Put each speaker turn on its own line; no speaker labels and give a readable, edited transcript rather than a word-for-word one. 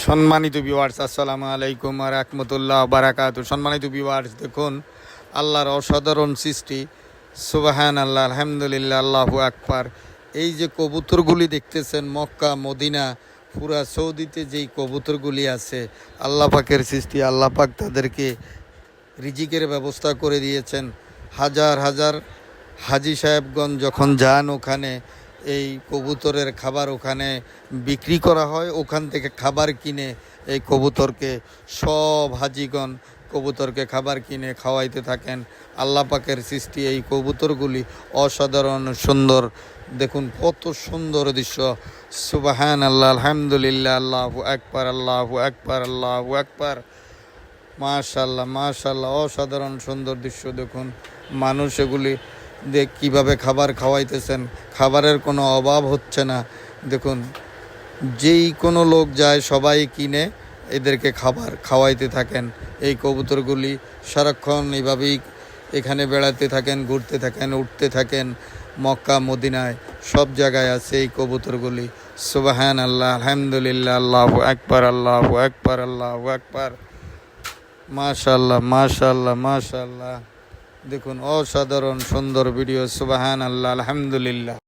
সম্মানিত ভিউয়ার্স, আসসালামু আলাইকুম ওয়া রাহমাতুল্লাহি ওয়া বারাকাতুহু। সম্মানিত ভিউয়ার্স, দেখুন আল্লাহর অসাধারণ সৃষ্টি, সুবহানাল্লাহ, আলহামদুলিল্লাহ, আল্লাহু আকবার। এই যে কবুতরগুলি দেখতেছেন, মক্কা মদিনা পুরা সৌদিতে যেই কবুতরগুলি আছে, আল্লাহ পাকের সৃষ্টি। আল্লাহ পাক তাদেরকে রিজিকের ব্যবস্থা করে দিয়েছেন। হাজার হাজার হাজি সাহেবগঞ্জ যখন যান, ওখানে এই কবুতরের খাবার ওখানে বিক্রি করা হয়, ওখান থেকে খাবার কিনে এই কবুতরকে সব হাজিগণ কবুতরকে খাবার কিনে খাওয়াইতে থাকেন। আল্লাহ পাকের সৃষ্টি এই কবুতরগুলি অসাধারণ সুন্দর। দেখুন কত সুন্দর দৃশ্য, সুবহানাল্লাহ, আলহামদুলিল্লাহ, আল্লাহু আকবার, আল্লাহু আকবার, আল্লাহু আকবার। মাশাআল্লাহ, মাশাআল্লাহ, অসাধারণ সুন্দর দৃশ্য। দেখুন মানুষ এগুলি কীভাবে খাবার খাওয়াইতেছেন, খাবারের কোনো অভাব হচ্ছে না। দেখুন যেই কোনো লোক যায় সবাই কিনে এদেরকে খাবার খাওয়াইতে থাকেন। এই কবুতরগুলি সারাক্ষণ এইভাবেই এখানে বেড়াতে থাকেন, ঘুরতে থাকেন, উঠতে থাকেন। মক্কা মদিনায় সব জায়গায় আছে এই কবুতরগুলি। সুবহানাল্লাহ, আলহামদুলিল্লাহ, আল্লাহু আকবার, আল্লাহু আকবার, আল্লাহু আকবার। মাশাআল্লাহ, মাশাআল্লাহ, মাশাআল্লাহ। দেখুন অসাধারণ সুন্দর ভিডিও, সুবহানাল্লাহ, আলহামদুলিল্লাহ।